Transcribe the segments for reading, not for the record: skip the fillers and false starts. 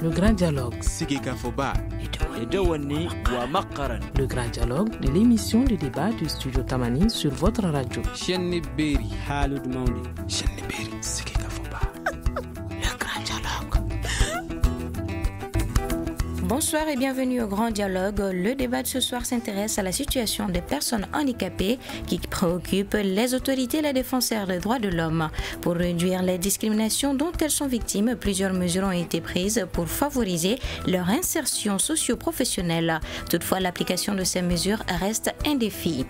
Le grand dialogue. Le grand dialogue de l'émission de débat du studio Tamani sur votre radio. Le grand dialogue. Bonsoir et bienvenue au Grand Dialogue. Le débat de ce soir s'intéresse à la situation des personnes handicapées qui préoccupent les autorités et les défenseurs des droits de l'homme. Pour réduire les discriminations dont elles sont victimes, plusieurs mesures ont été prises pour favoriser leur insertion socio-professionnelle. Toutefois, l'application de ces mesures reste un défi.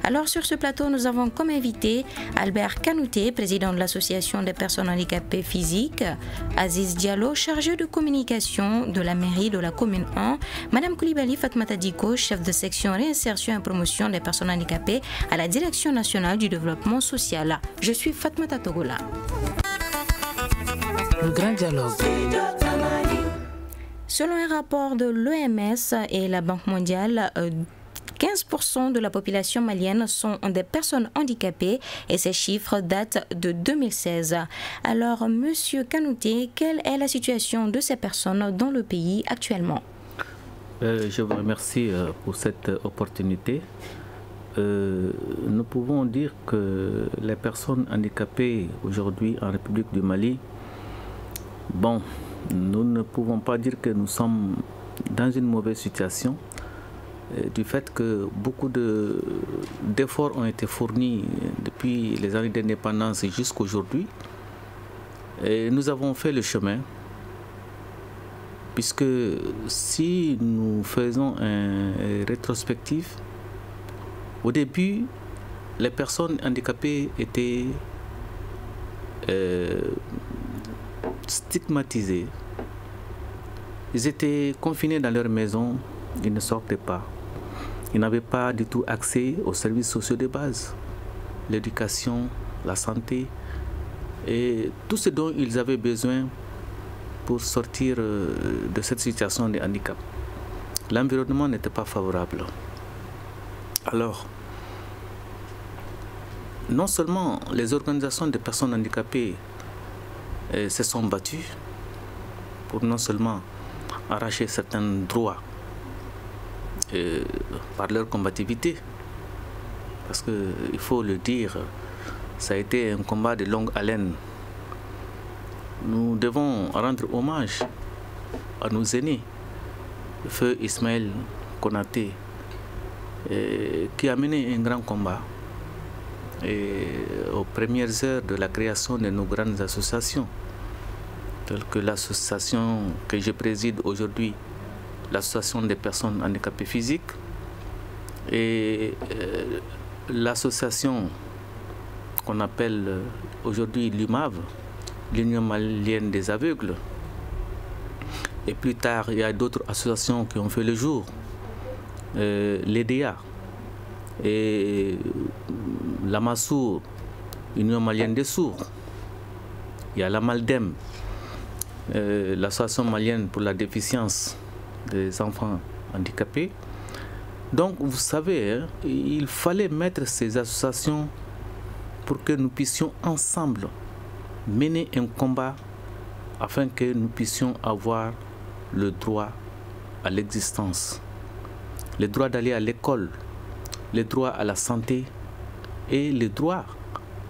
Alors sur ce plateau, nous avons comme invité Albert Kanouté, président de l'Association des personnes handicapées physiques, Aziz Diallo, chargé de communication de la mairie de la commune 1, Madame Koulibaly Fatmata Diko, chef de section réinsertion et promotion des personnes handicapées à la Direction nationale du développement social. Je suis Fatmata Togola. Le grand dialogue. Selon un rapport de l'OMS et la Banque mondiale, 15% de la population malienne sont des personnes handicapées et ces chiffres datent de 2016. Alors, Monsieur Kanouté, quelle est la situation de ces personnes dans le pays actuellement? Je vous remercie pour cette opportunité. Nous pouvons dire que les personnes handicapées aujourd'hui en République du Mali, nous ne pouvons pas dire que nous sommes dans une mauvaise situation. Du fait que beaucoup d'efforts ont été fournis depuis les années d'indépendance jusqu'à aujourd'hui. Et nous avons fait le chemin, puisque si nous faisons un rétrospectif, au début, les personnes handicapées étaient stigmatisées. Ils étaient confinés dans leur maison, ils ne sortaient pas. Ils n'avaient pas du tout accès aux services sociaux de base, l'éducation, la santé et tout ce dont ils avaient besoin pour sortir de cette situation de handicap. L'environnement n'était pas favorable. Alors, non seulement les organisations de personnes handicapées se sont battues pour non seulement arracher certains droits par leur combativité, parce qu'il faut le dire, ça a été un combat de longue haleine. Nous devons rendre hommage à nos aînés, le feu Ismaël Konaté, qui a mené un grand combat aux premières heures de la création de nos grandes associations, telles que l'association que je préside aujourd'hui, l'association des personnes handicapées physiques, et l'association qu'on appelle aujourd'hui l'UMAV, l'Union malienne des aveugles. Et plus tard, il y a d'autres associations qui ont fait le jour, l'EDA et la MASSOUR, Union malienne des sourds. Il y a la MALDEM, l'association malienne pour la déficience des enfants handicapés. Donc vous savez, il fallait mettre ces associations pour que nous puissions ensemble mener un combat afin que nous puissions avoir le droit à l'existence, le droit d'aller à l'école, le droit à la santé et le droit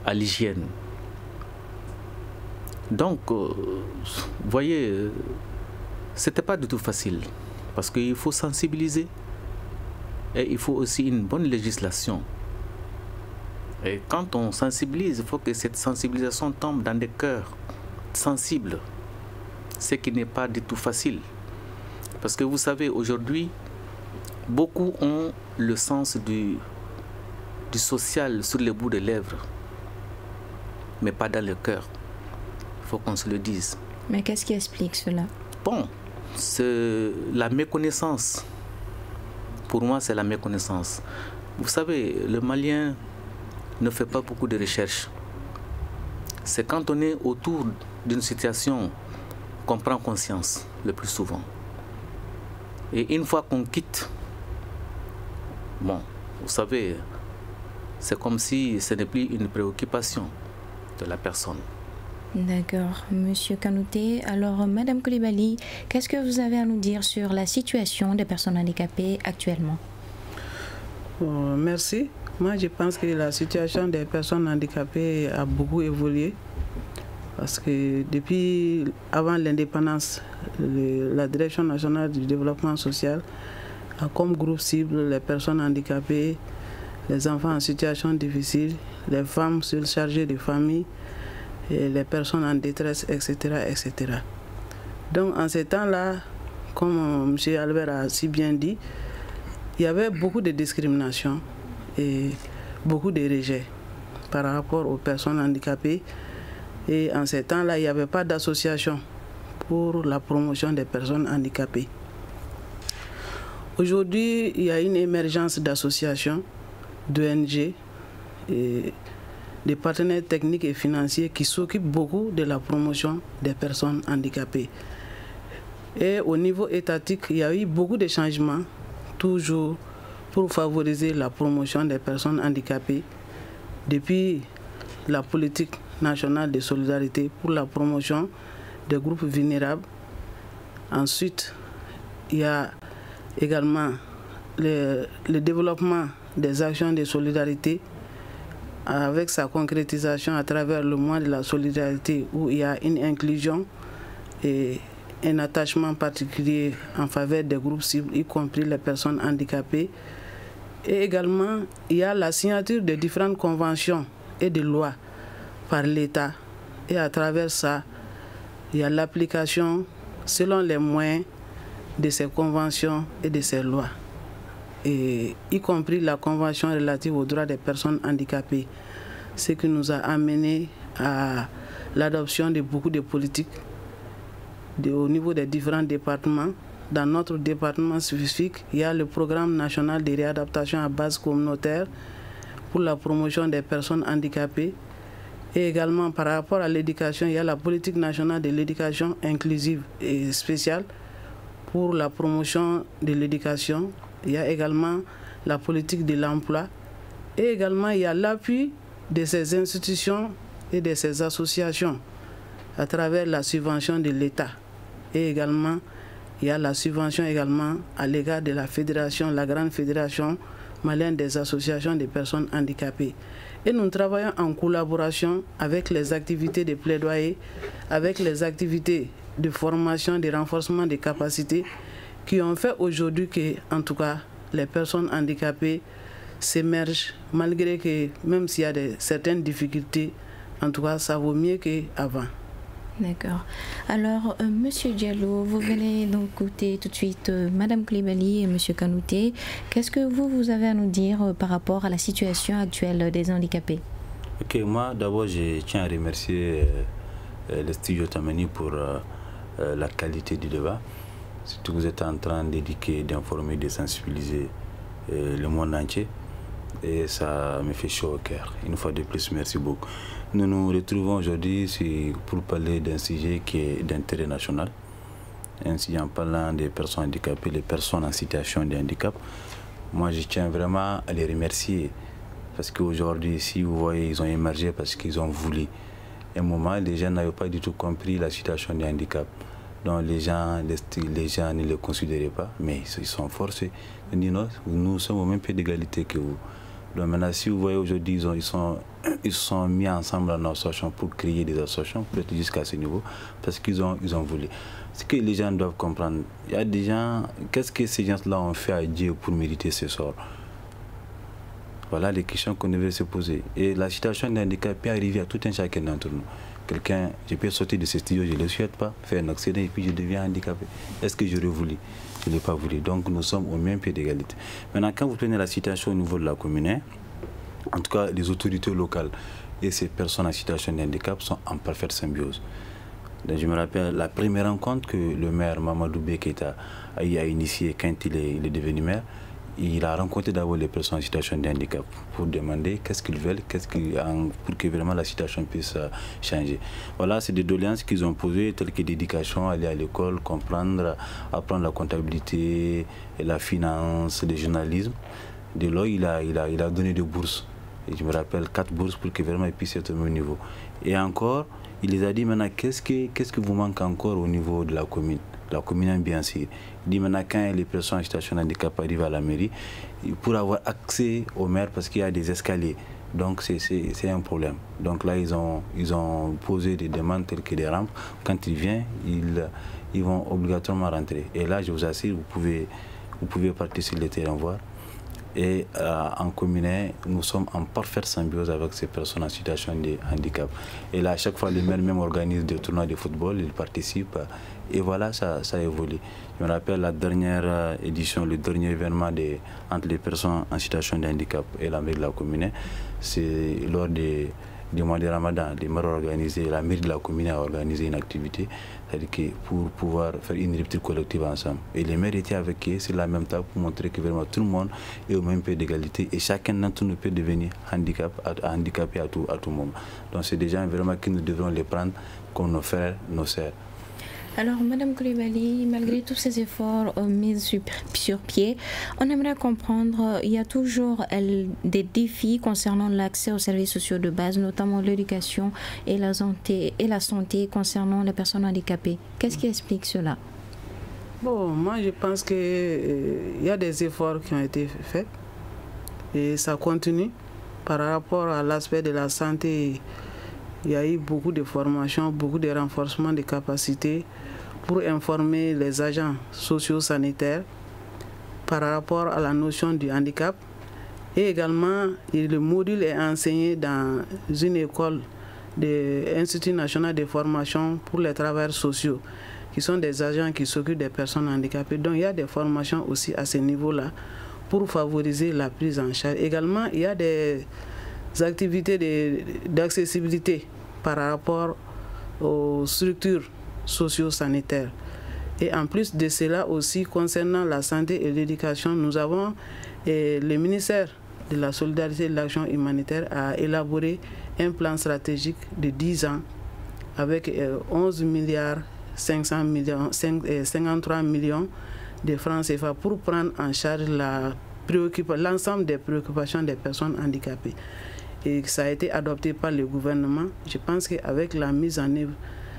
à l'hygiène. Donc, vous voyez, c'était pas du tout facile parce qu'il faut sensibiliser et il faut aussi une bonne législation. Et quand on sensibilise, il faut que cette sensibilisation tombe dans des cœurs sensibles, ce qui n'est pas du tout facile. Parce que vous savez, aujourd'hui, beaucoup ont le sens du social sur le bout des lèvres, mais pas dans le cœur. Il faut qu'on se le dise. Mais qu'est-ce qui explique cela? C'est la méconnaissance. Pour moi, c'est la méconnaissance. Vous savez, le Malien ne fait pas beaucoup de recherches. C'est quand on est autour d'une situation qu'on prend conscience le plus souvent. Et une fois qu'on quitte, vous savez, c'est comme si ce n'est plus une préoccupation de la personne. D'accord, Monsieur Kanouté. Alors, Madame Koulibaly, qu'est-ce que vous avez à nous dire sur la situation des personnes handicapées actuellement? Merci. Moi, je pense que la situation des personnes handicapées a beaucoup évolué. Parce que depuis avant l'indépendance, la Direction nationale du développement social a comme groupe cible les personnes handicapées, les enfants en situation difficile, les femmes surchargées de famille, et les personnes en détresse, etc., etc. Donc en ces temps-là, comme M. Albert a si bien dit, il y avait beaucoup de discrimination et beaucoup de rejets par rapport aux personnes handicapées. Et en ces temps-là, il n'y avait pas d'association pour la promotion des personnes handicapées. Aujourd'hui, il y a une émergence d'associations, d'ONG et des partenaires techniques et financiers qui s'occupent beaucoup de la promotion des personnes handicapées. Et au niveau étatique, il y a eu beaucoup de changements, toujours pour favoriser la promotion des personnes handicapées, depuis la politique nationale de solidarité pour la promotion des groupes vulnérables. Ensuite, il y a également le développement des actions de solidarité avec sa concrétisation à travers le mois de la solidarité où il y a une inclusion et un attachement particulier en faveur des groupes cibles, y compris les personnes handicapées. Et également, il y a la signature de différentes conventions et de lois par l'État. Et à travers ça, il y a l'application selon les moyens de ces conventions et de ces lois, et y compris la convention relative aux droits des personnes handicapées, ce qui nous a amené à l'adoption de beaucoup de politiques au niveau des différents départements. Dans notre département spécifique, il y a le programme national de réadaptation à base communautaire pour la promotion des personnes handicapées. Et également par rapport à l'éducation, il y a la politique nationale de l'éducation inclusive et spéciale pour la promotion de l'éducation. Il y a également la politique de l'emploi. Et également, il y a l'appui de ces institutions et de ces associations à travers la subvention de l'État. Et également, il y a la subvention également à l'égard de la fédération, la grande fédération malienne des associations de personnes handicapées. Et nous travaillons en collaboration avec les activités de plaidoyer, avec les activités de formation, de renforcement des capacités qui ont fait aujourd'hui que, en tout cas, les personnes handicapées s'émergent, malgré que, même s'il y a certaines difficultés, en tout cas, ça vaut mieux qu'avant. D'accord. Alors, Monsieur Diallo, vous venez donc écouter tout de suite Madame Koulibaly et Monsieur Kanouté. Qu'est-ce que vous avez à nous dire par rapport à la situation actuelle des handicapés? Ok, moi d'abord je tiens à remercier le studio Tamani pour la qualité du débat. Surtout que vous êtes en train d'éduquer, d'informer, de sensibiliser le monde entier. Et ça me fait chaud au cœur. Une fois de plus, merci beaucoup. Nous nous retrouvons aujourd'hui pour parler d'un sujet qui est d'intérêt national. Ainsi, en parlant des personnes handicapées, les personnes en situation de handicap, moi je tiens vraiment à les remercier. Parce qu'aujourd'hui, si vous voyez, ils ont émergé parce qu'ils ont voulu. À un moment, les gens n'avaient pas du tout compris la situation du handicap. Donc les gens ne le considéraient pas, mais ils sont forcés de dire non, nous sommes au même pied d'égalité que vous. Donc maintenant, si vous voyez aujourd'hui, ils sont mis ensemble en association pour créer des associations, peut-être jusqu'à ce niveau, parce qu'ils ont voulu. Ce que les gens doivent comprendre, il y a des gens, qu'est-ce que ces gens-là ont fait à Dieu pour mériter ce sort? Voilà les questions qu'on devait se poser. Et la situation d'un handicap peut arriver à tout un chacun d'entre nous. Quelqu'un, je peux sortir de ce studio, je ne le souhaite pas, faire un accident et puis je deviens handicapé. Est-ce que j'aurais voulu? Je ne l'ai pas voulu. Donc nous sommes au même pied d'égalité. Maintenant, quand vous prenez la situation au niveau de la commune, en tout cas les autorités locales et ces personnes en situation de handicap sont en parfaite symbiose. Donc, je me rappelle la première rencontre que le maire Mamadou Beketa a initiée quand il est devenu maire. Il a rencontré d'abord les personnes en situation de handicap pour demander qu'est-ce qu'ils veulent, pour que vraiment la situation puisse changer. Voilà, c'est des doléances qu'ils ont posées, telles que l'éducation, aller à l'école, comprendre, apprendre la comptabilité, la finance, le journalisme. De là, il a donné des bourses. Et je me rappelle 4 bourses pour que vraiment ils puissent être au même niveau. Et encore, Il les a dit maintenant, qu'est-ce que vous manque encore au niveau de la commune? La commune bien sûr. Il dit maintenant, quand les personnes en situation de handicap arrivent à la mairie, pour avoir accès au maire, parce qu'il y a des escaliers. Donc c'est un problème. Donc là, ils ont posé des demandes telles que des rampes. Quand ils viennent, ils vont obligatoirement rentrer. Et là, je vous assure, vous pouvez partir sur le terrain voir. Et en commune, nous sommes en parfaite symbiose avec ces personnes en situation de handicap. Et là, à chaque fois, les maires même organisent des tournois de football, ils participent. Et voilà, ça évolue. Je me rappelle la dernière édition, le dernier événement entre les personnes en situation de handicap et la mairie de la commune. C'est lors du mois de Ramadan, les maires la mairie de la commune a organisé une activité, c'est-à-dire que pour pouvoir faire une rupture collective ensemble. Et les maires étaient avec eux sur la même table pour montrer que vraiment tout le monde est au même pied d'égalité et chacun d'entre nous peut devenir handicapé à tout moment. Donc c'est des gens vraiment que nous devons les prendre comme nos frères, nos sœurs. Alors, Madame Coulibaly, malgré tous ces efforts mis sur pied, on aimerait comprendre, il y a toujours des défis concernant l'accès aux services sociaux de base, notamment l'éducation et la santé concernant les personnes handicapées. Qu'est-ce qui explique cela? Bon, moi je pense qu'il y a des efforts qui ont été faits et ça continue. Par rapport à l'aspect de la santé, il y a eu beaucoup de formations, beaucoup de renforcement des capacités pour informer les agents socio-sanitaires par rapport à la notion du handicap. Et également, le module est enseigné dans une école de l'Institut national de formation pour les travailleurs sociaux, qui sont des agents qui s'occupent des personnes handicapées. Donc il y a des formations aussi à ce niveau-là pour favoriser la prise en charge. Également, il y a des activités d'accessibilité par rapport aux structures socio-sanitaires. Et en plus de cela aussi, concernant la santé et l'éducation, nous avons le ministère de la Solidarité et de l'Action humanitaire a élaboré un plan stratégique de 10 ans avec 11 milliards 53 millions de francs CFA pour prendre en charge l'ensemble des préoccupations des personnes handicapées. Et ça a été adopté par le gouvernement. Je pense qu'avec la mise en œuvre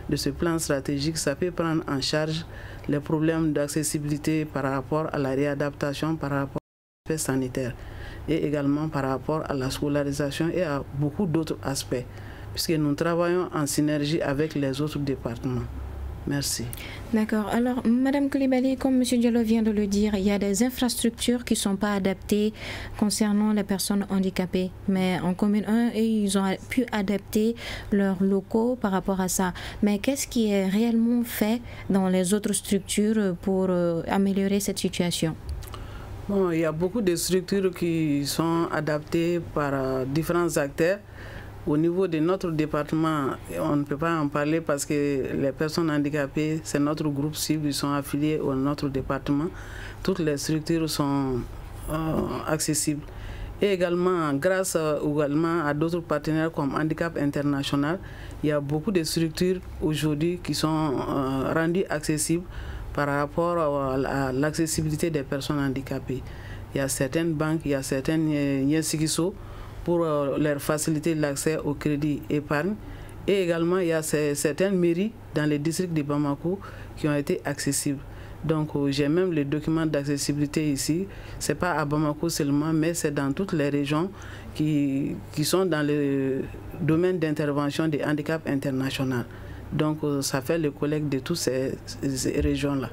de ce plan stratégique, ça peut prendre en charge les problèmes d'accessibilité par rapport à la réadaptation, par rapport à l'aspect sanitaire et également par rapport à la scolarisation et à beaucoup d'autres aspects, puisque nous travaillons en synergie avec les autres départements. Merci. D'accord. Alors, Madame Coulibaly, comme M. Diallo vient de le dire, il y a des infrastructures qui ne sont pas adaptées concernant les personnes handicapées. Mais en commune 1, ils ont pu adapter leurs locaux par rapport à ça. Mais qu'est-ce qui est réellement fait dans les autres structures pour améliorer cette situation? Bon, il y a beaucoup de structures qui sont adaptées par différents acteurs. Au niveau de notre département, on ne peut pas en parler parce que les personnes handicapées, c'est notre groupe cible, ils sont affiliés à notre département. Toutes les structures sont accessibles. Et également, grâce également à d'autres partenaires comme Handicap International, il y a beaucoup de structures aujourd'hui qui sont rendues accessibles par rapport à l'accessibilité des personnes handicapées. Il y a certaines banques, il y a certaines Yensikiso, pour leur faciliter l'accès au crédit épargne. Et également, il y a certaines mairies dans les districts de Bamako qui ont été accessibles. Donc, j'ai même les documents d'accessibilité ici. Ce n'est pas à Bamako seulement, mais c'est dans toutes les régions qui sont dans le domaine d'intervention des handicaps internationaux. Donc, ça fait le collègue de toutes ces régions-là.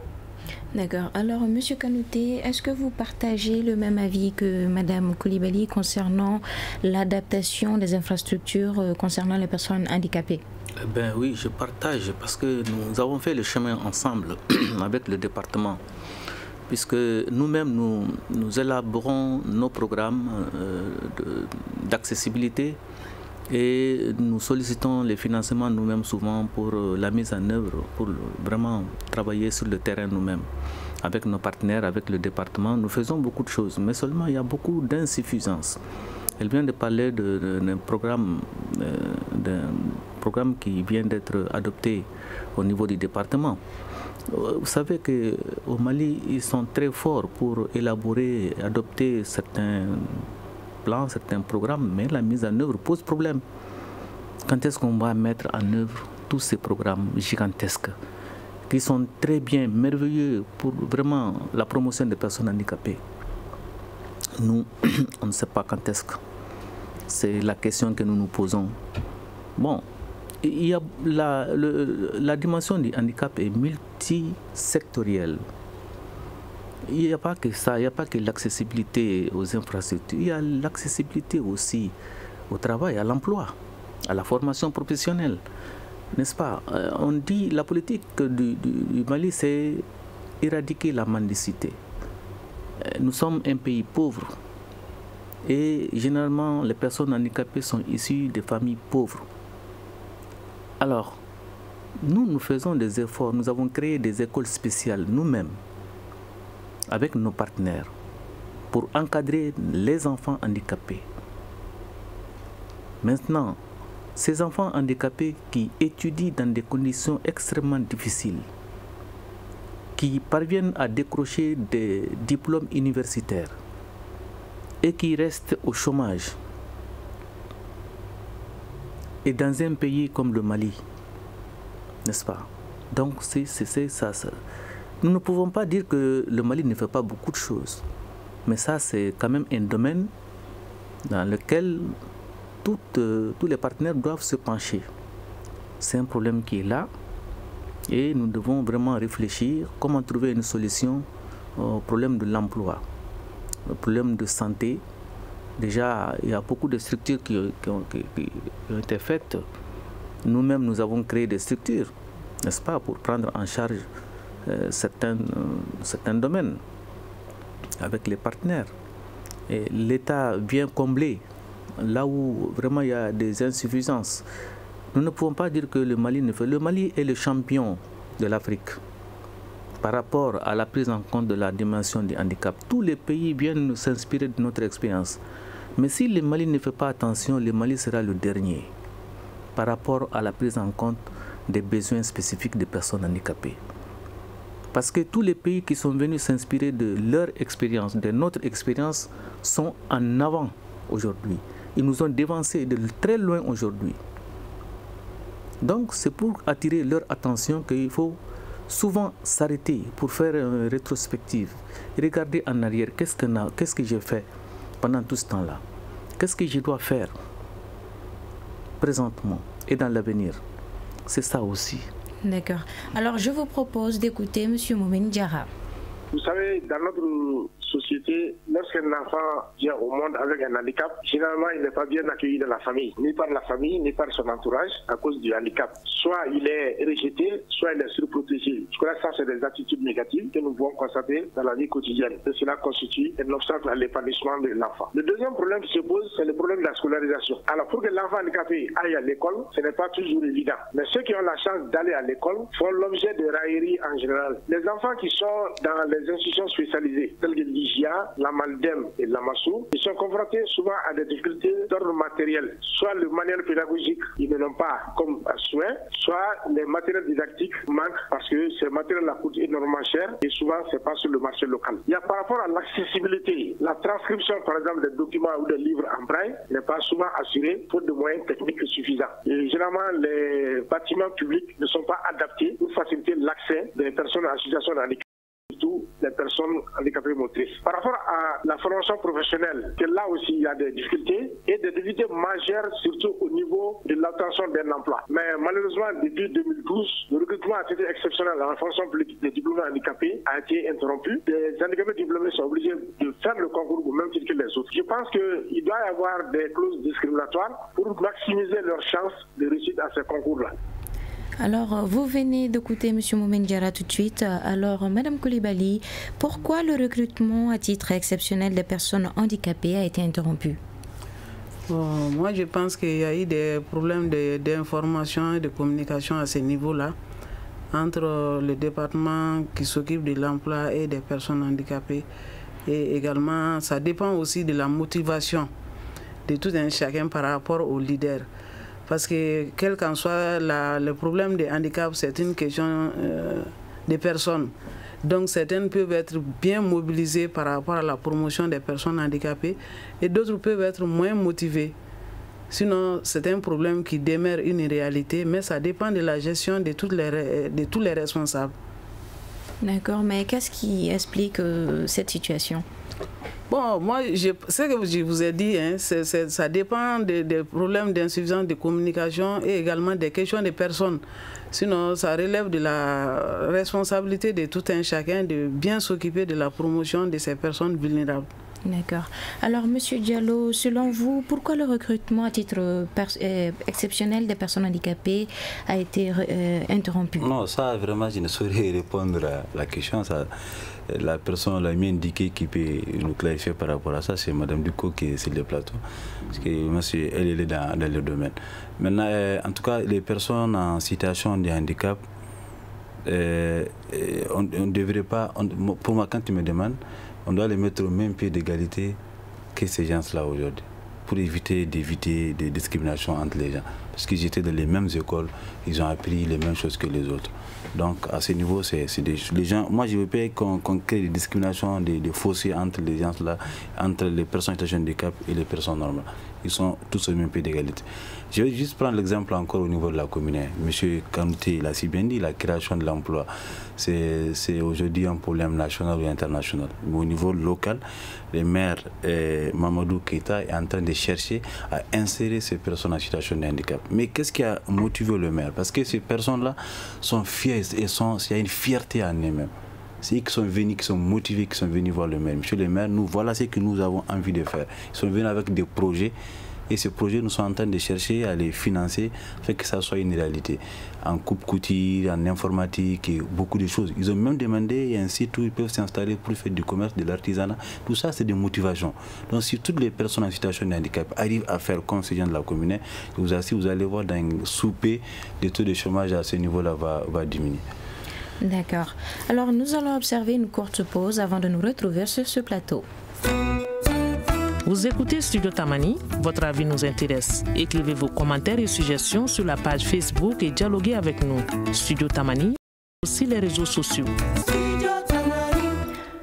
D'accord. Alors, M. Kanouté, est-ce que vous partagez le même avis que Mme Coulibaly concernant l'adaptation des infrastructures concernant les personnes handicapées? Ben oui, je partage parce que nous avons fait le chemin ensemble avec le département, puisque nous-mêmes, nous élaborons nos programmes d'accessibilité et nous sollicitons les financements nous-mêmes souvent pour la mise en œuvre, pour vraiment travailler sur le terrain nous-mêmes. Avec nos partenaires, avec le département, nous faisons beaucoup de choses, mais seulement il y a beaucoup d'insuffisances. Elle vient de parler d'un programme qui vient d'être adopté au niveau du département. Vous savez qu'au Mali, ils sont très forts pour élaborer, adopter certains plans, certains programmes, mais la mise en œuvre pose problème. Quand est-ce qu'on va mettre en œuvre tous ces programmes gigantesques qui sont très bien, merveilleux pour vraiment la promotion des personnes handicapées. Nous, on ne sait pas quand est-ce que. C'est la question que nous nous posons. Bon, il y a la dimension du handicap est multisectorielle. Il n'y a pas que ça, il n'y a pas que l'accessibilité aux infrastructures, il y a l'accessibilité aussi au travail, à l'emploi, à la formation professionnelle. N'est-ce pas? On dit la politique du Mali, c'est éradiquer la mendicité. Nous sommes un pays pauvre et généralement les personnes handicapées sont issues de familles pauvres. Alors, nous faisons des efforts, nous avons créé des écoles spéciales nous-mêmes avec nos partenaires pour encadrer les enfants handicapés. Maintenant, ces enfants handicapés qui étudient dans des conditions extrêmement difficiles, qui parviennent à décrocher des diplômes universitaires et qui restent au chômage, et dans un pays comme le Mali, n'est-ce pas? Donc c'est ça. Nous ne pouvons pas dire que le Mali ne fait pas beaucoup de choses, mais ça c'est quand même un domaine dans lequel tous les partenaires doivent se pencher. C'est un problème qui est là et nous devons vraiment réfléchir comment trouver une solution au problème de l'emploi, au problème de santé. Déjà, il y a beaucoup de structures qui ont été faites. Nous-mêmes, nous avons créé des structures, n'est-ce pas, pour prendre en charge certains domaines avec les partenaires. Et l'État vient combler là où vraiment il y a des insuffisances. Nous ne pouvons pas dire que le Mali ne fait. Le Mali est le champion de l'Afrique par rapport à la prise en compte de la dimension du handicap. Tous les pays viennent s'inspirer de notre expérience. Mais si le Mali ne fait pas attention, le Mali sera le dernier par rapport à la prise en compte des besoins spécifiques des personnes handicapées. Parce que tous les pays qui sont venus s'inspirer de leur expérience, de notre expérience, sont en avant aujourd'hui. Ils nous ont dévancés de très loin aujourd'hui. Donc c'est pour attirer leur attention qu'il faut souvent s'arrêter pour faire une rétrospective et regarder en arrière qu'est-ce que j'ai fait pendant tout ce temps-là. Qu'est-ce que je dois faire présentement et dans l'avenir. C'est ça aussi. D'accord. Alors je vous propose d'écouter M. Moumine Diarra. Vous savez, dans notre société, lorsqu'un enfant vient au monde avec un handicap, généralement il n'est pas bien accueilli dans la famille, ni par la famille, ni par son entourage à cause du handicap. Soit il est rejeté, soit il est surprotégé. Je crois que ça, c'est des attitudes négatives que nous pouvons constater dans la vie quotidienne. Et cela constitue un obstacle à l'épanouissement de l'enfant. Le deuxième problème qui se pose, c'est le problème de la scolarisation. Alors pour que l'enfant handicapé aille à l'école, ce n'est pas toujours évident. Mais ceux qui ont la chance d'aller à l'école font l'objet de railleries en général. Les enfants qui sont dans les institutions spécialisées, telles que l'IGIA, la Maldem et la Massou, ils sont confrontés souvent à des difficultés d'ordre matériel. Soit le manuel pédagogique, ils ne l'ont pas comme à souhait, soit les matériels didactiques manquent parce que ces matériels coûtent énormément cher et souvent c'est pas sur le marché local. Il y a par rapport à l'accessibilité, la transcription par exemple des documents ou des livres en braille n'est pas souvent assurée faute de moyens techniques suffisants. Et généralement les bâtiments publics ne sont pas adaptés pour faciliter l'accès des personnes en situation de handicap, surtout les personnes handicapées motrices. Par rapport à la formation professionnelle, que là aussi il y a des difficultés et des difficultés majeures surtout au niveau de l'obtention d'un emploi. Mais malheureusement depuis 2012, le recrutement a été exceptionnel dans la fonction publique des diplômés handicapés a été interrompu. Les handicapés diplômés sont obligés de faire le concours au même titre que les autres. Je pense qu'il doit y avoir des clauses discriminatoires pour maximiser leurs chances de réussite à ces concours-là. Alors, vous venez d'écouter M. Moumine Diarra tout de suite. Alors, Mme Coulibaly, pourquoi le recrutement à titre exceptionnel des personnes handicapées a été interrompu? Moi, je pense qu'il y a eu des problèmes d'information et de communication à ce niveau-là entre le département qui s'occupe de l'emploi et des personnes handicapées. Et également, ça dépend aussi de la motivation de tout un chacun par rapport aux leaders. Parce que quel qu'en soit le problème de handicap, c'est une question des personnes. Donc certaines peuvent être bien mobilisées par rapport à la promotion des personnes handicapées et d'autres peuvent être moins motivées Sinon, c'est un problème qui demeure une réalité, mais ça dépend de la gestion de tous les responsables. D'accord, mais qu'est-ce qui explique cette situation? Bon, moi, ce que je vous ai dit, hein, ça dépend des problèmes d'insuffisance de communication et également des questions de personnes. Sinon, ça relève de la responsabilité de tout un chacun de bien s'occuper de la promotion de ces personnes vulnérables. D'accord. Alors, M. Diallo, selon vous, pourquoi le recrutement à titre exceptionnel des personnes handicapées a été interrompu? Non, ça, vraiment, je ne saurais répondre à la question. Ça, la personne la mieux indiquée qui peut nous clarifier par rapport à ça, c'est Mme Ducot qui est sur le plateau. Parce que monsieur, elle est dans le domaine. Maintenant, en tout cas, les personnes en situation de handicap, on ne devrait pas, pour moi, quand tu me demandes, on doit les mettre au même pied d'égalité que ces gens-là aujourd'hui, pour éviter des discriminations entre les gens. Parce qu'ils étaient dans les mêmes écoles, ils ont appris les mêmes choses que les autres. Donc à ce niveau, c'est les gens. Moi, je veux pas qu'on crée des discriminations, des fossés entre les gens-là, entre les personnes en situation de handicap et les personnes normales. Ils sont tous au même pied d'égalité. Je vais juste prendre l'exemple encore au niveau de la commune. Monsieur Kanouté l'a si bien dit, la création de l'emploi, c'est aujourd'hui un problème national ou international. Mais au niveau local, le maire Mamadou Keïta est en train de chercher à insérer ces personnes en situation de handicap. Mais qu'est-ce qui a motivé le maire? Parce que ces personnes-là sont fières et il y a une fierté en eux-mêmes. C'est eux qui sont venus, qui sont motivés, qui sont venus voir le maire. Monsieur le maire, voilà ce que nous avons envie de faire. Ils sont venus avec des projets. Et ces projets, nous sommes en train de chercher à les financer, afin que ça soit une réalité. En coupe-couture, en informatique, et beaucoup de choses. Ils ont même demandé un site où ils peuvent s'installer pour faire du commerce, de l'artisanat. Tout ça, c'est des motivations. Donc, si toutes les personnes en situation de handicap arrivent à faire comme ces gens de la commune, vous allez voir dans un souper, le taux de chômage à ce niveau-là va diminuer. D'accord. Alors, nous allons observer une courte pause avant de nous retrouver sur ce plateau. Vous écoutez Studio Tamani, votre avis nous intéresse. Écrivez vos commentaires et suggestions sur la page Facebook et dialoguez avec nous. Studio Tamani, aussi les réseaux sociaux.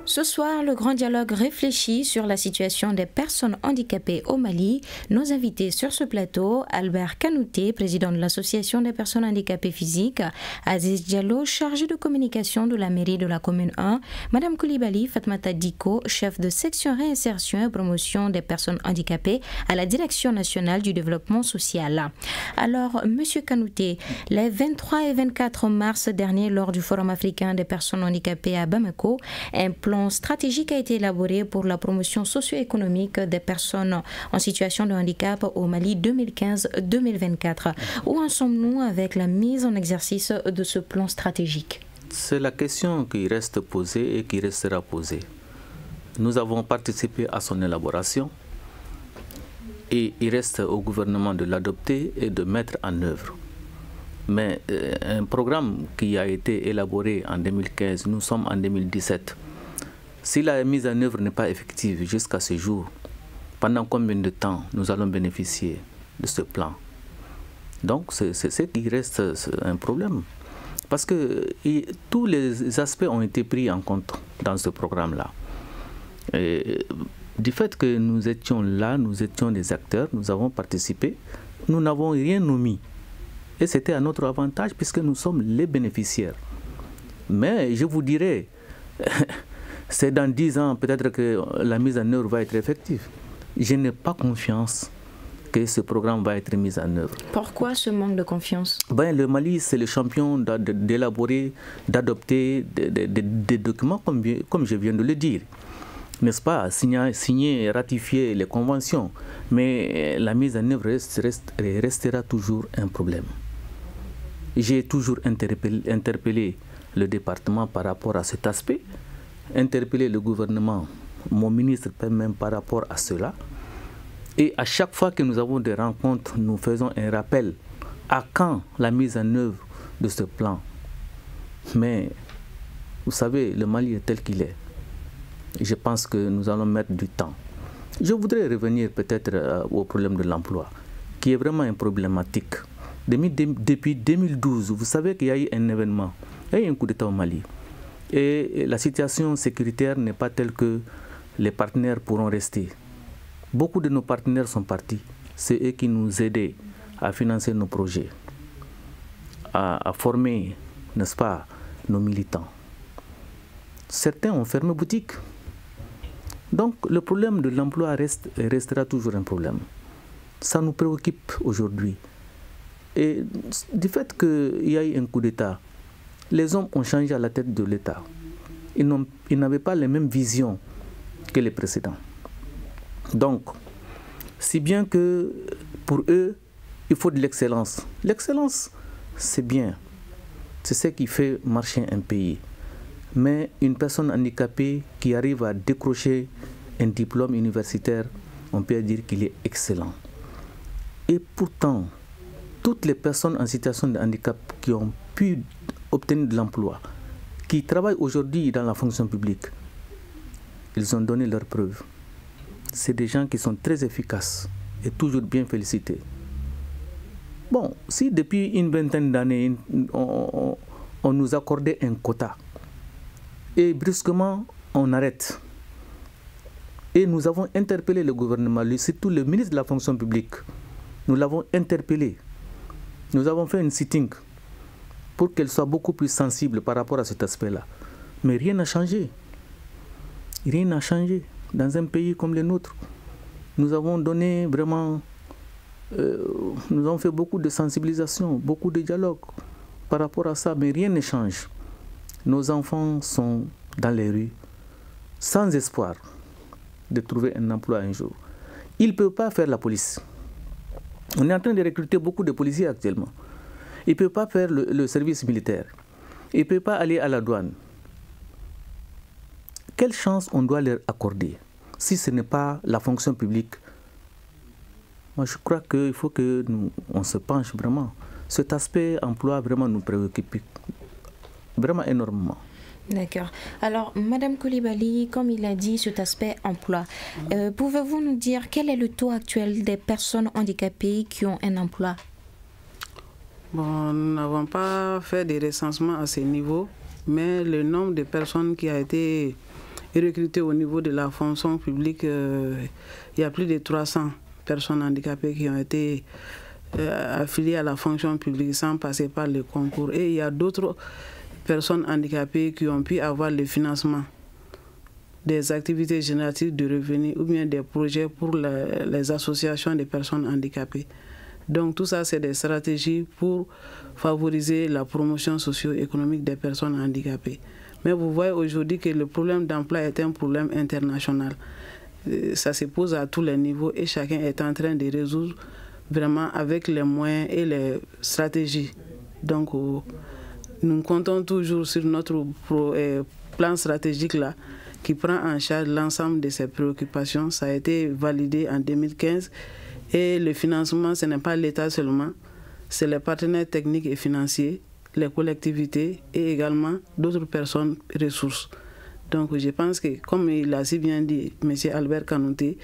Ce soir, le grand dialogue réfléchit sur la situation des personnes handicapées au Mali. Nos invités sur ce plateau, Albert Kanouté, président de l'Association des personnes handicapées physiques, Aziz Diallo, chargé de communication de la mairie de la commune 1, Madame Koulibaly Fatmata Diko, chef de section réinsertion et promotion des personnes handicapées à la Direction nationale du développement social. Alors, Monsieur Kanouté, les 23 et 24 mars dernier, lors du Forum africain des personnes handicapées à Bamako, un plan stratégique a été élaboré pour la promotion socio-économique des personnes en situation de handicap au Mali 2015-2024. Où en sommes-nous avec la mise en exercice de ce plan stratégique? C'est la question qui reste posée et qui restera posée. Nous avons participé à son élaboration et il reste au gouvernement de l'adopter et de mettre en œuvre. Mais un programme qui a été élaboré en 2015, nous sommes en 2017. Si la mise en œuvre n'est pas effective jusqu'à ce jour, pendant combien de temps nous allons bénéficier de ce plan? Donc c'est ce qui reste un problème. Parce que tous les aspects ont été pris en compte dans ce programme-là. Du fait que nous étions là, nous étions des acteurs, nous avons participé, nous n'avons rien omis. Et c'était à notre avantage puisque nous sommes les bénéficiaires. Mais je vous dirais... c'est dans 10 ans peut-être que la mise en œuvre va être effective. Je n'ai pas confiance que ce programme va être mis en œuvre. Pourquoi ce manque de confiance? Le Mali, c'est le champion d'élaborer, d'adopter des documents comme je viens de le dire. N'est-ce pas? Signer et ratifier les conventions. Mais la mise en œuvre restera toujours un problème. J'ai toujours interpellé le département par rapport à cet aspect. Interpeller le gouvernement, mon ministre même par rapport à cela. Et à chaque fois que nous avons des rencontres, nous faisons un rappel à quand la mise en œuvre de ce plan. Mais vous savez, le Mali est tel qu'il est. Je pense que nous allons mettre du temps. Je voudrais revenir peut-être au problème de l'emploi, qui est vraiment une problématique. Depuis 2012, vous savez qu'il y a eu un événement, il y a eu un coup d'État au Mali. Et la situation sécuritaire n'est pas telle que les partenaires pourront rester. Beaucoup de nos partenaires sont partis. c'est eux qui nous aidaient à financer nos projets, à former, n'est-ce pas, nos militants. Certains ont fermé boutique. Donc le problème de l'emploi restera toujours un problème. Ça nous préoccupe aujourd'hui. Et du fait qu'il y a eu un coup d'État, les hommes ont changé à la tête de l'État. Ils n'avaient pas les mêmes visions que les précédents. Donc, si bien que pour eux, il faut de l'excellence. L'excellence, c'est bien. C'est ce qui fait marcher un pays. Mais une personne handicapée qui arrive à décrocher un diplôme universitaire, on peut dire qu'il est excellent. Et pourtant, toutes les personnes en situation de handicap qui ont pu obtenir de l'emploi, qui travaillent aujourd'hui dans la fonction publique, ils ont donné leurs preuves. C'est des gens qui sont très efficaces et toujours bien félicités. Bon, si depuis une vingtaine d'années, on nous accordait un quota, et brusquement, on arrête. Et nous avons interpellé le gouvernement, surtout le ministre de la fonction publique. Nous l'avons interpellé. Nous avons fait une sitting pour qu'elle soit beaucoup plus sensible par rapport à cet aspect-là. Mais rien n'a changé. Rien n'a changé. Dans un pays comme le nôtre, nous avons donné vraiment... nous avons fait beaucoup de sensibilisation, beaucoup de dialogue par rapport à ça, mais rien ne change. Nos enfants sont dans les rues, sans espoir de trouver un emploi un jour. Ils ne peuvent pas faire la police. On est en train de recruter beaucoup de policiers actuellement. Ils ne peuvent pas faire le service militaire. Ils ne peuvent pas aller à la douane. Quelle chance on doit leur accorder si ce n'est pas la fonction publique? Moi, je crois qu'il faut que on se penche vraiment. Cet aspect emploi vraiment nous préoccupe vraiment énormément. D'accord. Alors, Madame Coulibaly, comme il a dit, cet aspect emploi, pouvez-vous nous dire quel est le taux actuel des personnes handicapées qui ont un emploi? Bon, nous n'avons pas fait des recensements à ce niveau, mais le nombre de personnes qui a été recrutées au niveau de la fonction publique, il y a plus de 300 personnes handicapées qui ont été affiliées à la fonction publique sans passer par le concours. Et il y a d'autres personnes handicapées qui ont pu avoir le financement des activités génératives de revenus ou bien des projets pour les associations des personnes handicapées. Donc tout ça, c'est des stratégies pour favoriser la promotion socio-économique des personnes handicapées. Mais vous voyez aujourd'hui que le problème d'emploi est un problème international. Ça se pose à tous les niveaux et chacun est en train de résoudre vraiment avec les moyens et les stratégies. Donc nous comptons toujours sur notre plan stratégique là qui prend en charge l'ensemble de ces préoccupations. Ça a été validé en 2015 et le financement, ce n'est pas l'État seulement, c'est les partenaires techniques et financiers, les collectivités et également d'autres personnes ressources. Donc je pense que, comme il a si bien dit M. Albert Kanouté,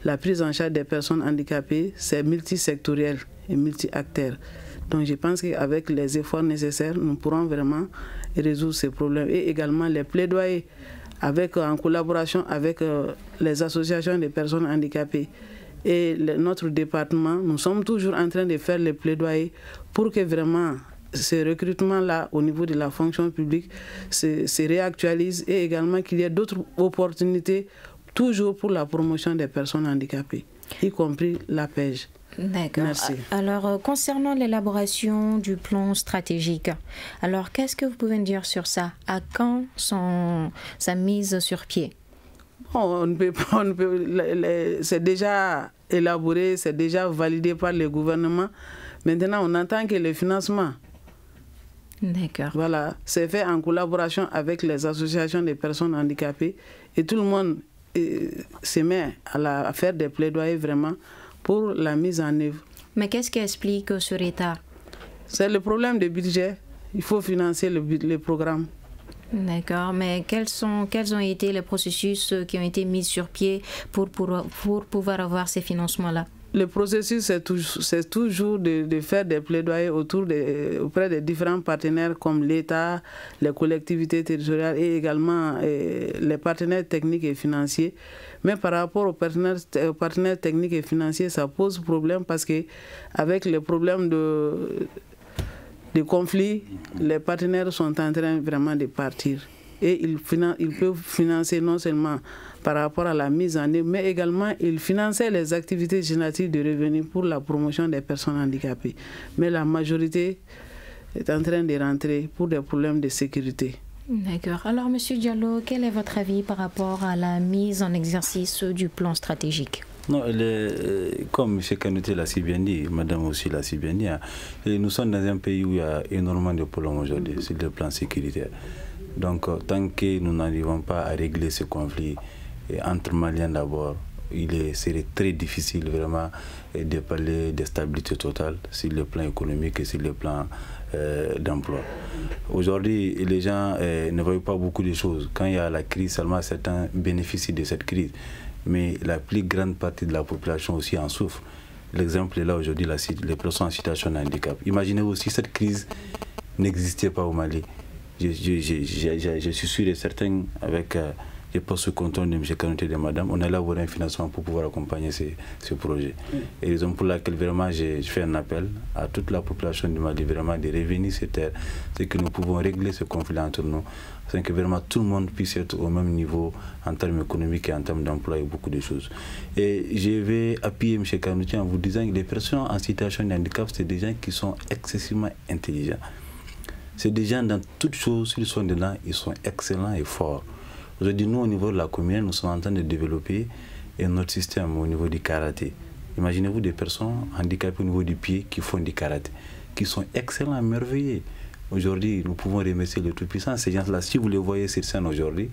la prise en charge des personnes handicapées, c'est multisectoriel et multi-acteurs. Donc je pense qu'avec les efforts nécessaires, nous pourrons vraiment résoudre ces problèmes. Et également les plaidoyers en collaboration avec les associations des personnes handicapées et notre département, nous sommes toujours en train de faire les plaidoyers pour que vraiment ce recrutement-là au niveau de la fonction publique se réactualise et également qu'il y ait d'autres opportunités toujours pour la promotion des personnes handicapées, y compris la PEJ. D'accord. Merci. Alors, concernant l'élaboration du plan stratégique, alors qu'est-ce que vous pouvez nous dire sur ça? À quand sa mise sur pied? On ne peut pas, c'est déjà élaboré, c'est déjà validé par le gouvernement. Maintenant, on attend que le financement. D'accord. Voilà, c'est fait en collaboration avec les associations des personnes handicapées et tout le monde se met à faire des plaidoyers vraiment pour la mise en œuvre. Mais qu'est-ce qui explique ce retard? C'est le problème de budget. Il faut financer le programme. D'accord, mais quels ont été les processus qui ont été mis sur pied pour pouvoir avoir ces financements-là? le processus, c'est toujours de faire des plaidoyers auprès des différents partenaires comme l'État, les collectivités territoriales et également les partenaires techniques et financiers. Mais par rapport aux partenaires techniques et financiers, ça pose problème parce que avec les problèmes de conflits, les partenaires sont en train vraiment de partir. Et ils peuvent financer non seulement par rapport à la mise en œuvre, mais également ils finançaient les activités génératives de revenus pour la promotion des personnes handicapées. Mais la majorité est en train de rentrer pour des problèmes de sécurité. D'accord. Alors, M. Diallo, quel est votre avis par rapport à la mise en exercice du plan stratégique? Non, comme M. Kanouté l'a si bien dit, Madame aussi l'a si bien dit, hein, nous sommes dans un pays où il y a énormément de problèmes aujourd'hui sur le plan sécuritaire. Donc, tant que nous n'arrivons pas à régler ce conflit entre Maliens d'abord, il serait très difficile vraiment de parler de stabilité totale sur le plan économique et sur le plan d'emploi. Aujourd'hui, les gens ne voient pas beaucoup de choses. Quand il y a la crise, seulement certains bénéficient de cette crise. Mais la plus grande partie de la population aussi en souffre. L'exemple est là aujourd'hui, les personnes en situation de handicap. Imaginez-vous si cette crise n'existait pas au Mali. Je suis sûr et certain, avec les postes contrôle de M. Kanouté et de Madame, on allait avoir un financement pour pouvoir accompagner ce projet. Et raison pour laquelle vraiment je fais un appel à toute la population du Mali vraiment de revenir sur terre, c'est que nous pouvons régler ce conflit entre nous, afin que vraiment tout le monde puisse être au même niveau en termes économiques et en termes d'emploi et beaucoup de choses. Et je vais appuyer M. Kanouté en vous disant que les personnes en situation de handicap, c'est des gens qui sont excessivement intelligents. C'est des gens dans toutes choses, s'ils sont dedans, ils sont excellents et forts. Aujourd'hui, nous, au niveau de la commune, nous sommes en train de développer notre système au niveau du karaté. Imaginez-vous des personnes handicapées au niveau du pied qui font du karaté, qui sont excellents, merveilleux. Aujourd'hui, nous pouvons remercier le Tout-Puissant. Ces gens-là, si vous les voyez sur scène aujourd'hui,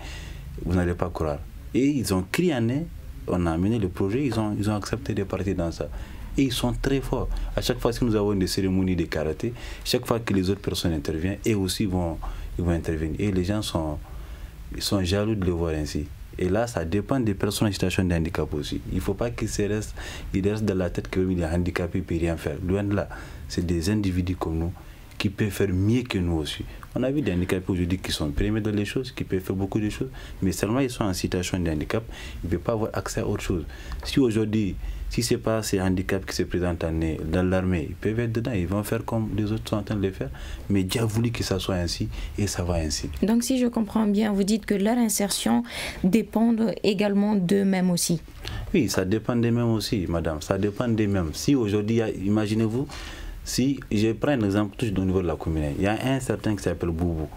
vous n'allez pas croire. Et ils ont crié en nez, on a amené le projet, ils ont accepté de partir dans ça. Et ils sont très forts. À chaque fois que nous avons des cérémonies de karaté, chaque fois que les autres personnes interviennent, eux aussi ils vont intervenir. Et les gens sont jaloux de les voir ainsi. Et là, ça dépend des personnes en situation de handicap aussi. Il ne faut pas qu'ils restent dans la tête qu'il est handicapé et ne peut rien faire. Loin de là, c'est des individus comme nous qui peuvent faire mieux que nous aussi. On a vu des handicapés aujourd'hui qui sont premiers dans les choses, qui peuvent faire beaucoup de choses, mais seulement ils sont en situation de handicap, ils ne peuvent pas avoir accès à autre chose. Si aujourd'hui, si ce n'est pas ces handicaps qui se présentent dans l'armée, ils peuvent être dedans, ils vont faire comme les autres sont en train de le faire, mais Dieu a voulu que ça soit ainsi et ça va ainsi. Donc si je comprends bien, vous dites que leur insertion dépend également d'eux-mêmes aussi. Oui, ça dépend d'eux-mêmes aussi, madame, ça dépend d'eux-mêmes. Si aujourd'hui, imaginez-vous, si je prends un exemple tout au niveau de la commune, il y a un certain qui s'appelle Boubou.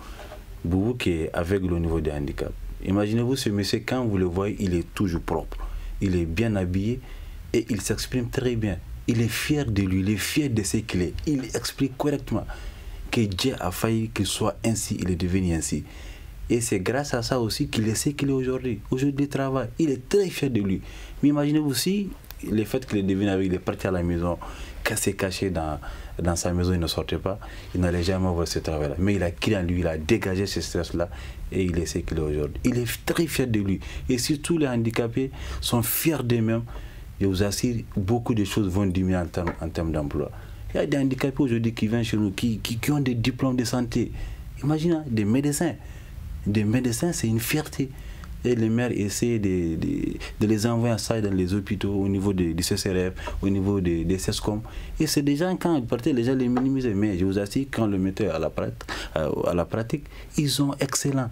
Boubou qui est aveugle au niveau des handicaps. Imaginez-vous ce monsieur, quand vous le voyez, il est toujours propre. Il est bien habillé et il s'exprime très bien. Il est fier de lui, il est fier de ce qu'il est. Il explique correctement que Dieu a failli qu'il soit ainsi, il est devenu ainsi. Et c'est grâce à ça aussi qu'il est ce qu'il est aujourd'hui. Aujourd'hui, il travaille. Il est très fier de lui. Mais imaginez-vous si le fait qu'il est devenu aveugle, il est parti à la maison, caché dans sa maison, il ne sortait pas, il n'allait jamais voir ce travail-là. Mais il a créé en lui, il a dégagé ce stress-là et il est ce qu'il est aujourd'hui. Il est très fier de lui. Et si tous les handicapés sont fiers d'eux-mêmes, je vous assure, beaucoup de choses vont diminuer en termes d'emploi. Il y a des handicapés aujourd'hui qui viennent chez nous, qui ont des diplômes de santé. Imaginez, des médecins. Des médecins, c'est une fierté. Et les maires essaient de les envoyer à ça dans les hôpitaux, au niveau des CCRF, au niveau des CESCOM. Et c'est des gens, quand ils partaient, les gens les minimisaient. Mais je vous assure, quand on le mettait à la pratique, ils sont excellents.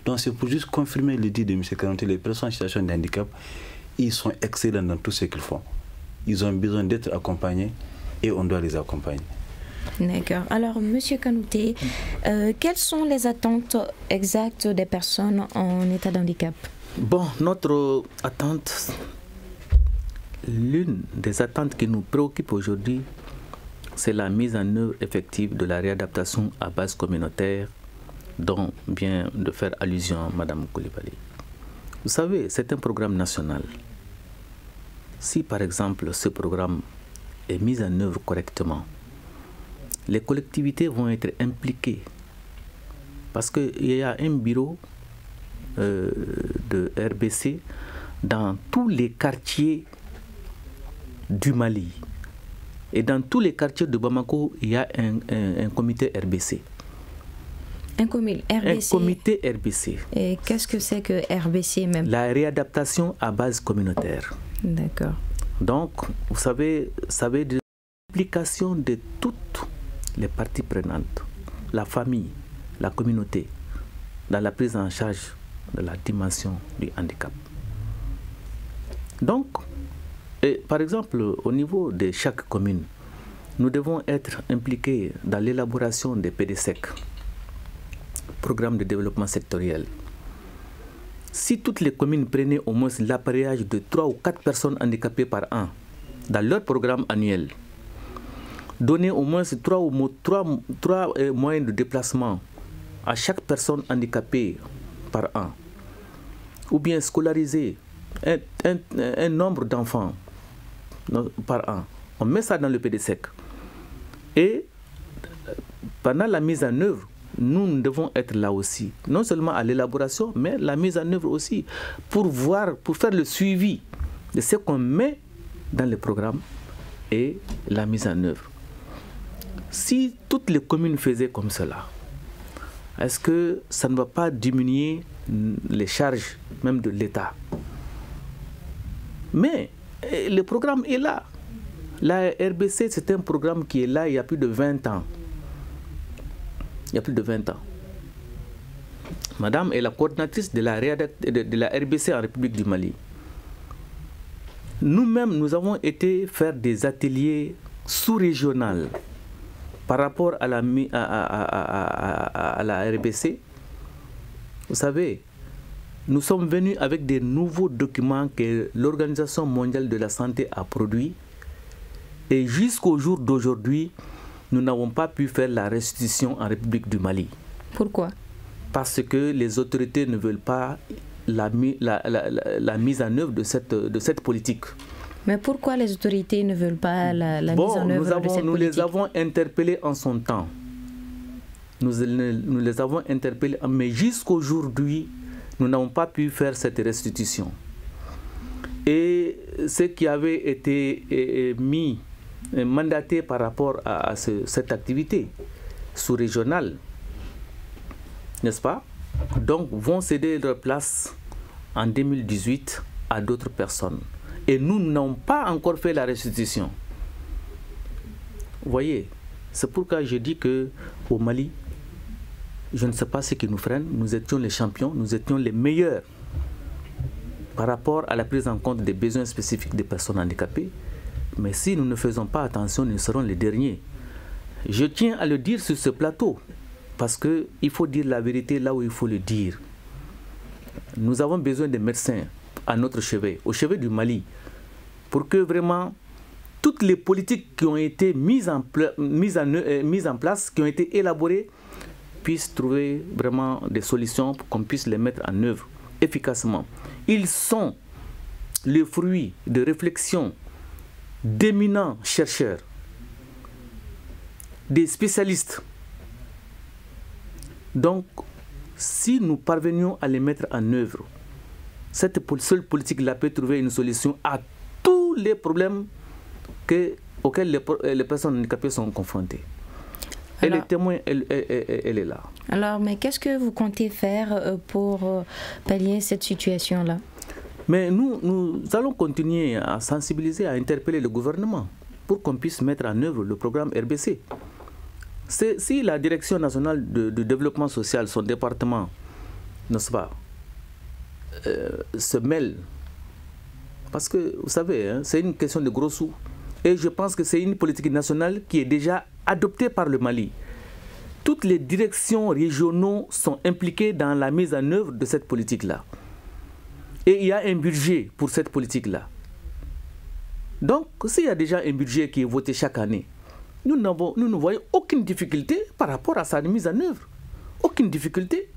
Donc c'est pour juste confirmer l'idée de M. Kanouté, les personnes en situation de handicap, ils sont excellents dans tout ce qu'ils font. Ils ont besoin d'être accompagnés et on doit les accompagner. D'accord. Alors, M. Kanouté, quelles sont les attentes exactes des personnes en état de handicap? Bon, notre attente, l'une des attentes qui nous préoccupe aujourd'hui, c'est la mise en œuvre effective de la réadaptation à base communautaire dont vient de faire allusion Mme Coulibaly. Vous savez, c'est un programme national. Si par exemple ce programme est mis en œuvre correctement, les collectivités vont être impliquées parce qu'il y a un bureau de RBC dans tous les quartiers du Mali. Et dans tous les quartiers de Bamako, il y a un comité RBC. Un comité RBC. Un comité RBC. Et qu'est-ce que c'est que RBC même? La réadaptation à base communautaire. D'accord. Donc, vous savez, de l'implication de toutes les parties prenantes, la famille, la communauté, dans la prise en charge de la dimension du handicap. Donc, par exemple, au niveau de chaque commune, nous devons être impliqués dans l'élaboration des PDSEC, programme de développement sectoriel. Si toutes les communes prenaient au moins l'appareillage de 3 ou 4 personnes handicapées par an dans leur programme annuel, donner au moins 3 moyens de déplacement à chaque personne handicapée par an, ou bien scolariser un nombre d'enfants par an, on met ça dans le PDSEC. Et pendant la mise en œuvre, nous devons être là aussi, non seulement à l'élaboration, mais la mise en œuvre aussi, pour faire le suivi de ce qu'on met dans le programme et la mise en œuvre. Si toutes les communes faisaient comme cela, est-ce que ça ne va pas diminuer les charges même de l'État? Mais le programme est là. La RBC, c'est un programme qui est là il y a plus de 20 ans. Il y a plus de 20 ans. Madame est la coordinatrice de la RBC en République du Mali. Nous-mêmes, nous avons été faire des ateliers sous-régionaux par rapport à la RBC. Vous savez, nous sommes venus avec des nouveaux documents que l'Organisation mondiale de la santé a produits. Et jusqu'au jour d'aujourd'hui, nous n'avons pas pu faire la restitution en République du Mali. Pourquoi? Parce que les autorités ne veulent pas la mise en œuvre de cette politique. Mais pourquoi les autorités ne veulent pas la mise en œuvre de cette politique? Nous les avons interpellés en son temps. Nous les avons interpellés, mais jusqu'aujourd'hui, nous n'avons pas pu faire cette restitution. Et ce qui avait été mandaté par rapport à cette activité sous-régionale, n'est-ce pas? Donc, vont céder leur place en 2018 à d'autres personnes. Et nous n'avons pas encore fait la restitution. Vous voyez, c'est pourquoi je dis qu'au Mali, je ne sais pas ce qui nous freine, nous étions les champions, nous étions les meilleurs par rapport à la prise en compte des besoins spécifiques des personnes handicapées. Mais si nous ne faisons pas attention, nous serons les derniers. Je tiens à le dire sur ce plateau, parce qu'il faut dire la vérité là où il faut le dire. Nous avons besoin de médecins à notre chevet, au chevet du Mali, pour que vraiment toutes les politiques qui ont été mises en place, qui ont été élaborées, puissent trouver vraiment des solutions pour qu'on puisse les mettre en œuvre efficacement. Ils sont le fruit de réflexions d'éminents chercheurs, des spécialistes. Donc, si nous parvenions à les mettre en œuvre, cette seule politique-là peut trouver une solution à tous les problèmes auxquels les personnes handicapées sont confrontées. Et le témoin, elle est là. Alors, mais qu'est-ce que vous comptez faire pour pallier cette situation-là? Mais nous allons continuer à sensibiliser, à interpeller le gouvernement pour qu'on puisse mettre en œuvre le programme RBC. Si la Direction nationale de développement social, son département, n'est-ce pas, se mêle, parce que vous savez, hein, c'est une question de gros sous, et je pense que c'est une politique nationale qui est déjà adoptée par le Mali. Toutes les directions régionaux sont impliquées dans la mise en œuvre de cette politique-là. Et il y a un budget pour cette politique-là. Donc, s'il y a déjà un budget qui est voté chaque année, nous ne voyons aucune difficulté par rapport à sa mise en œuvre. Aucune difficulté.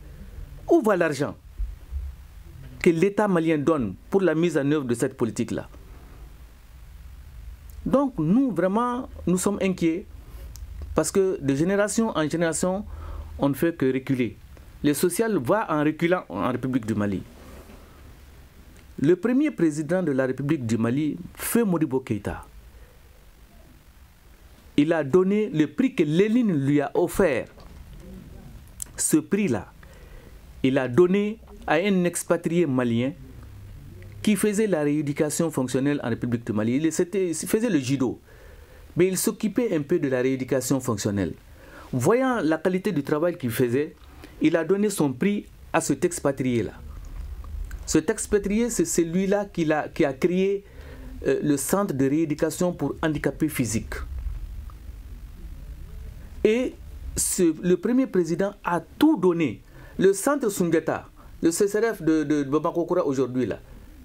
Où va l'argent que l'État malien donne pour la mise en œuvre de cette politique-là? Donc, nous sommes inquiets parce que de génération en génération, on ne fait que reculer. Le social va en reculant en République du Mali. Le premier président de la République du Mali, Feu Modibo Keïta, il a donné le prix que Lénine lui a offert. Ce prix-là, il a donné à un expatrié malien qui faisait la rééducation fonctionnelle en République du Mali. Il faisait le judo, mais il s'occupait un peu de la rééducation fonctionnelle. Voyant la qualité du travail qu'il faisait, il a donné son prix à cet expatrié-là. Cet expatrié, c'est celui-là qui a créé le centre de rééducation pour handicapés physiques. Et le premier président a tout donné. Le centre Sundiata, le CCRF de Bamako Koura aujourd'hui, là,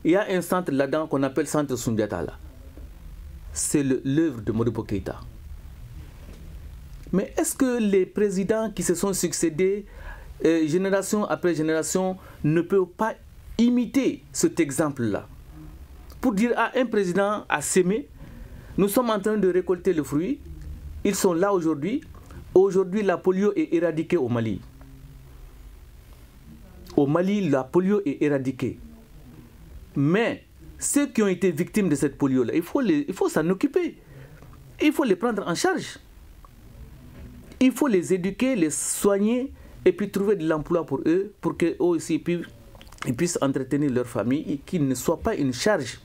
il y a un centre là-dedans qu'on appelle centre Sundiata. C'est l'œuvre de Modibo Keïta. Mais est-ce que les présidents qui se sont succédés, génération après génération, ne peuvent pas imiter cet exemple-là? Pour dire à un président a sémé, nous sommes en train de récolter le fruit, ils sont là aujourd'hui. Aujourd'hui, la polio est éradiquée au Mali. Au Mali, la polio est éradiquée. Mais ceux qui ont été victimes de cette polio-là, il faut s'en occuper. Il faut les prendre en charge. Il faut les éduquer, les soigner et puis trouver de l'emploi pour eux, pour qu'eux aussi ils puissent entretenir leur famille et qu'ils ne soient pas une charge.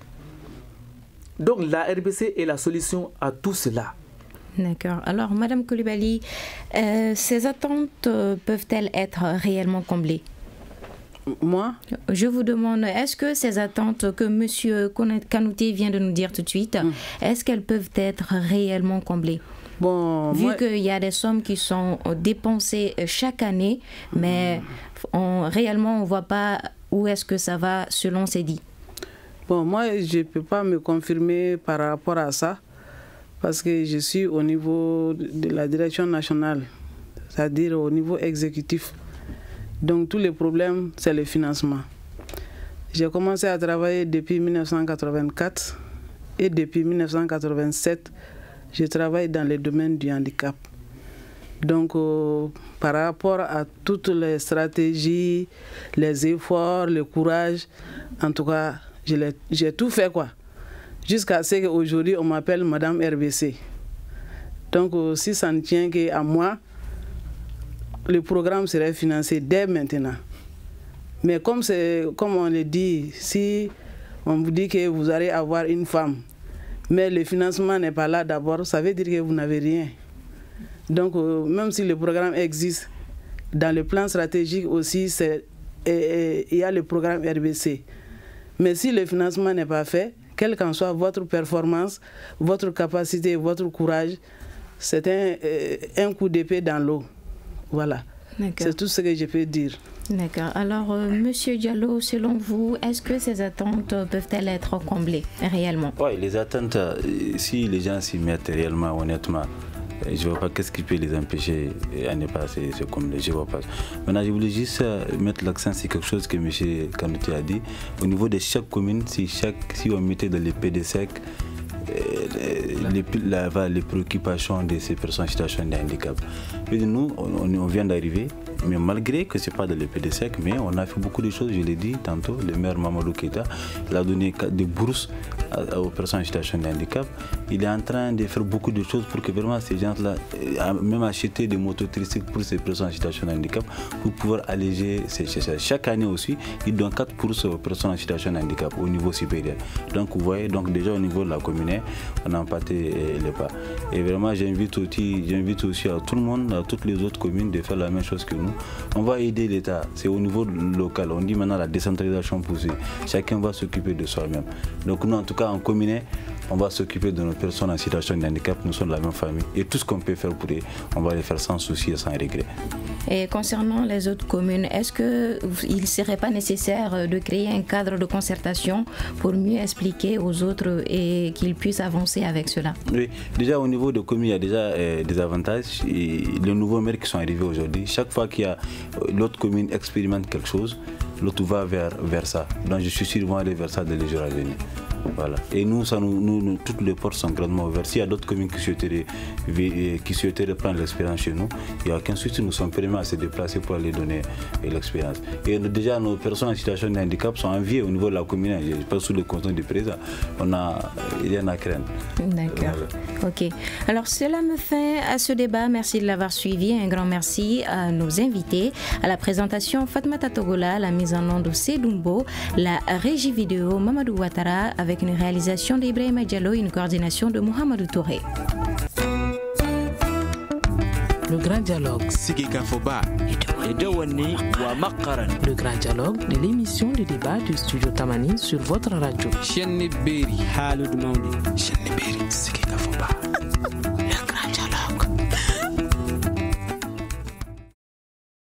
Donc la RBC est la solution à tout cela. D'accord. Alors, Madame Coulibaly, ces attentes peuvent-elles être réellement comblées? Moi? Je vous demande, est-ce que ces attentes que M. Kanouté vient de nous dire tout de suite, est-ce qu'elles peuvent être réellement comblées? Bon, vu qu'il y a des sommes qui sont dépensées chaque année, mais réellement, on ne voit pas où est-ce que ça va selon ces dits. Bon, moi, je ne peux pas me confirmer par rapport à ça, parce que je suis au niveau de la direction nationale, c'est-à-dire au niveau exécutif. Donc, tous les problèmes, c'est le financement. J'ai commencé à travailler depuis 1984 et depuis 1987, je travaille dans le domaine du handicap. Donc, par rapport à toutes les stratégies, les efforts, le courage, en tout cas, j'ai tout fait, quoi. Jusqu'à ce qu'aujourd'hui, on m'appelle Madame RBC. Donc, si ça ne tient qu'à moi, le programme serait financé dès maintenant. Mais comme on le dit, si on vous dit que vous allez avoir une femme, mais le financement n'est pas là d'abord, ça veut dire que vous n'avez rien. Donc, même si le programme existe, dans le plan stratégique aussi, il y a le programme RBC. Mais si le financement n'est pas fait, quelle qu'en soit votre performance, votre capacité, votre courage, c'est un coup d'épée dans l'eau. Voilà. C'est tout ce que je peux dire. D'accord. Alors, Monsieur Diallo, selon vous, est-ce que ces attentes peuvent-elles être comblées réellement? Oui, les attentes, si les gens s'y mettent réellement, honnêtement, je ne vois pas qu'est-ce qui peut les empêcher à ne pas se combler. Je ne vois pas. Maintenant, je voulais juste mettre l'accent sur quelque chose que M. Kanouté a dit. Au niveau de chaque commune, si on mettait dans les PDSEC les préoccupations de ces personnes en situation de handicap. Nous, on vient d'arriver, mais malgré que ce n'est pas dans le PDSEC, mais on a fait beaucoup de choses, je l'ai dit tantôt, le maire Mamadou Keïta, il a donné des bourses aux personnes en situation de handicap. Il est en train de faire beaucoup de choses pour que vraiment ces gens-là, même acheter des motos tricycles pour ces personnes en situation de handicap, pour pouvoir alléger ces choses. Chaque année aussi, il donne 4 bourses aux personnes en situation de handicap au niveau supérieur. Donc vous voyez, donc déjà au niveau de la commune, on a empâté les pas. Et vraiment, j'invite aussi à tout le monde, à toutes les autres communes, de faire la même chose que nous. On va aider l'État, c'est au niveau local. On dit maintenant la décentralisation poussée. Chacun va s'occuper de soi-même. Donc nous, en tout cas, en commune, on va s'occuper de nos personnes en situation de handicap. Nous sommes de la même famille. Et tout ce qu'on peut faire pour eux, on va les faire sans souci et sans regret. Et concernant les autres communes, est-ce qu'il ne serait pas nécessaire de créer un cadre de concertation pour mieux expliquer aux autres et qu'ils puissent avancer avec cela? Oui, déjà au niveau de communes, il y a déjà des avantages. Et les nouveaux maires qui sont arrivés aujourd'hui, chaque fois qu'il y a l'autre commune expérimente quelque chose, l'autre va vers ça. Donc je suis sûr qu'ils vont aller vers ça dans les jours à venir. Voilà. Et nous, toutes les portes sont grandement ouvertes. S'il y a d'autres communes qui souhaiteraient reprendre l'expérience chez nous, il n'y a aucun souci, nous sommes prêts à se déplacer pour aller donner l'expérience. Et déjà, nos personnes en situation de handicap sont enviées au niveau de la commune. Je ne sais pas sous le contrôle du président. Il y en a crainte. D'accord. Ok. Alors, cela me fait à ce débat. Merci de l'avoir suivi. Un grand merci à nos invités. À la présentation, Fatmata Togola, la mise en onde de Sedumbo, la régie vidéo Mamadou Ouattara, avec une réalisation d'Ibrahima Diallo et une coordination de Mohamedou Touré. Le grand dialogue. Le grand dialogue de l'émission de débat du Studio Tamani sur votre radio.